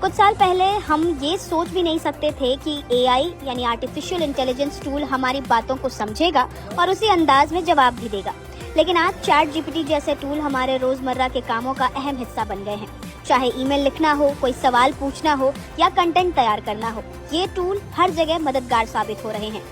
कुछ साल पहले हम ये सोच भी नहीं सकते थे कि एआई यानी आर्टिफिशियल इंटेलिजेंस टूल हमारी बातों को समझेगा और उसी अंदाज में जवाब भी देगा। लेकिन आज चैट जीपीटी जैसे टूल हमारे रोजमर्रा के कामों का अहम हिस्सा बन गए हैं। चाहे ईमेल लिखना हो, कोई सवाल पूछना हो या कंटेंट तैयार करना हो, ये टूल हर जगह मददगार साबित हो रहे हैं।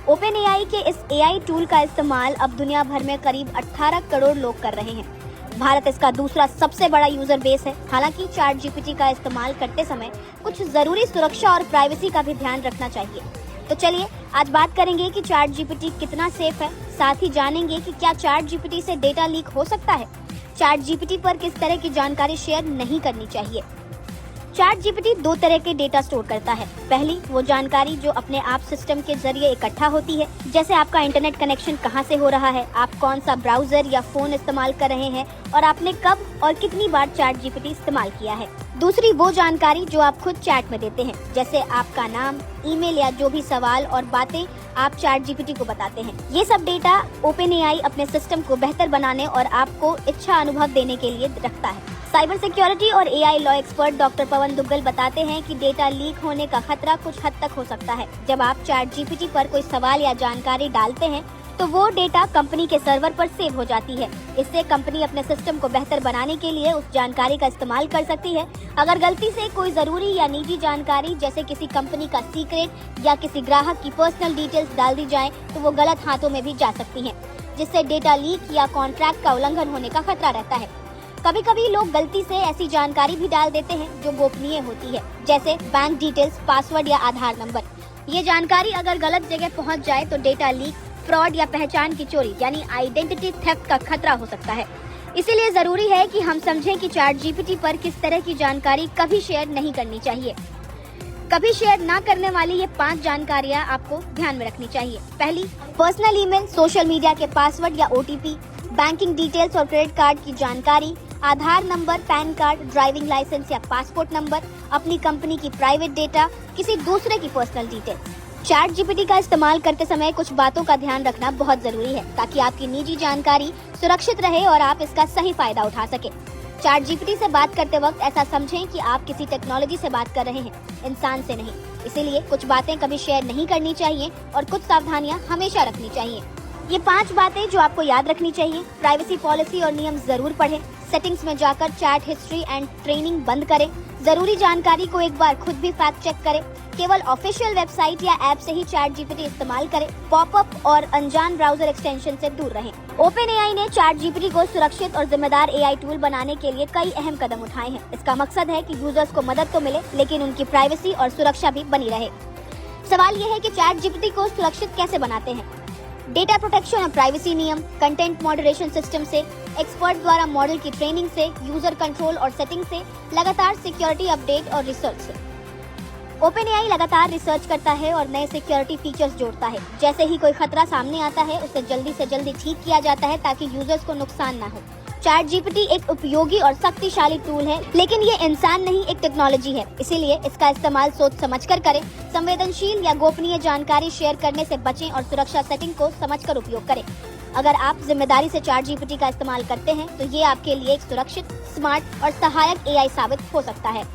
ओपन एआई के इस एआई टूल का इस्तेमाल अब दुनिया भर में करीब 18 करोड़ लोग कर रहे हैं। भारत इसका दूसरा सबसे बड़ा यूजर बेस है। हालांकि चैट जीपीटी का इस्तेमाल करते समय कुछ जरूरी सुरक्षा और प्राइवेसी का भी ध्यान रखना चाहिए। तो चलिए आज बात करेंगे कि चैट जीपीटी कितना सेफ है। साथ ही जानेंगे कि क्या चैट जीपीटी से डेटा लीक हो सकता है, चैट जीपीटी पर किस तरह की जानकारी शेयर नहीं करनी चाहिए। चैट जीपीटी 2 तरह के डेटा स्टोर करता है। पहली वो जानकारी जो अपने आप सिस्टम के जरिए इकट्ठा होती है, जैसे आपका इंटरनेट कनेक्शन कहाँ से हो रहा है, आप कौन सा ब्राउजर या फोन इस्तेमाल कर रहे हैं और आपने कब और कितनी बार चैट जीपीटी इस्तेमाल किया है। दूसरी वो जानकारी जो आप खुद चैट में देते हैं, जैसे आपका नाम, ईमेल या जो भी सवाल और बातें आप चैट जीपीटी को बताते हैं। ये सब डेटा ओपन एआई अपने सिस्टम को बेहतर बनाने और आपको इच्छा अनुभव देने के लिए रखता है। साइबर सिक्योरिटी और एआई लॉ एक्सपर्ट डॉक्टर पवन दुग्गल बताते हैं कि डेटा लीक होने का खतरा कुछ हद तक हो सकता है। जब आप चैट जीपीटी पर कोई सवाल या जानकारी डालते हैं तो वो डेटा कंपनी के सर्वर पर सेव हो जाती है। इससे कंपनी अपने सिस्टम को बेहतर बनाने के लिए उस जानकारी का इस्तेमाल कर सकती है। अगर गलती से कोई जरूरी या निजी जानकारी जैसे किसी कंपनी का सीक्रेट या किसी ग्राहक की पर्सनल डिटेल्स डाल दी जाए तो वो गलत हाथों में भी जा सकती है, जिससे डेटा लीक या कॉन्ट्रैक्ट का उल्लंघन होने का खतरा रहता है। कभी कभी लोग गलती से ऐसी जानकारी भी डाल देते हैं जो गोपनीय होती है, जैसे बैंक डिटेल्स, पासवर्ड या आधार नंबर। ये जानकारी अगर गलत जगह पहुंच जाए तो डेटा लीक, फ्रॉड या पहचान की चोरी यानी आइडेंटिटी थेफ्ट का खतरा हो सकता है। इसीलिए जरूरी है कि हम समझें कि चैट जीपीटी पर किस तरह की जानकारी कभी शेयर नहीं करनी चाहिए। कभी शेयर ना करने वाली ये 5 जानकारियां आपको ध्यान में रखनी चाहिए। पहली, पर्सनल ईमेल, सोशल मीडिया के पासवर्ड या ओटीपी, बैंकिंग डिटेल्स और क्रेडिट कार्ड की जानकारी, Aadhaar number, PAN card, driving licence या पासपोर्ट नंबर, अपनी कंपनी की प्राइवेट डेटा, किसी दूसरे की पर्सनल डिटेल्स। चैट जीपीटी का इस्तेमाल करते समय कुछ बातों का ध्यान रखना बहुत जरूरी है ताकि आपकी निजी जानकारी सुरक्षित रहे और आप इसका सही फायदा उठा सके। चैट जीपीटी से बात करते वक्त ऐसा समझें कि आप किसी टेक्नोलॉजी से बात कर रहे हैं, इंसान से नहीं। इसीलिए कुछ बातें कभी शेयर नहीं करनी चाहिए और कुछ सावधानियां हमेशा रखनी चाहिए। ये 5 बातें जो आपको याद रखनी चाहिए। प्राइवेसी पॉलिसी और नियम जरूर पढ़ें। सेटिंग्स में जाकर चैट हिस्ट्री एंड ट्रेनिंग बंद करें। जरूरी जानकारी को एक बार खुद भी फैक्ट चेक करें। केवल ऑफिशियल वेबसाइट या ऐप से ही चैट जीपीटी इस्तेमाल करें। पॉपअप और अनजान ब्राउजर एक्सटेंशन से दूर रहें। ओपन एआई ने चैट जीपीटी को सुरक्षित और जिम्मेदार एआई टूल बनाने के लिए कई अहम कदम उठाए हैं। इसका मकसद है कि यूजर्स को मदद तो मिले लेकिन उनकी प्राइवेसी और सुरक्षा भी बनी रहे। सवाल ये है कि चैट जीपीटी को सुरक्षित कैसे बनाते हैं। डेटा प्रोटेक्शन और प्राइवेसी नियम, कंटेंट मॉडरेशन सिस्टम से, एक्सपर्ट द्वारा मॉडल की ट्रेनिंग से, यूजर कंट्रोल और सेटिंग से, लगातार सिक्योरिटी अपडेट और रिसर्च से। ओपन एआई लगातार रिसर्च करता है और नए सिक्योरिटी फीचर्स जोड़ता है। जैसे ही कोई खतरा सामने आता है उसे जल्दी से जल्दी ठीक किया जाता है ताकि यूजर्स को नुकसान ना हो। चैट जीपीटी एक उपयोगी और शक्तिशाली टूल है, लेकिन ये इंसान नहीं, एक टेक्नोलॉजी है। इसीलिए इसका इस्तेमाल सोच समझकर करें। संवेदनशील या गोपनीय जानकारी शेयर करने से बचें और सुरक्षा सेटिंग को समझकर उपयोग करें। अगर आप जिम्मेदारी से चैट जीपीटी का इस्तेमाल करते हैं तो ये आपके लिए एक सुरक्षित, स्मार्ट और सहायक एआई साबित हो सकता है।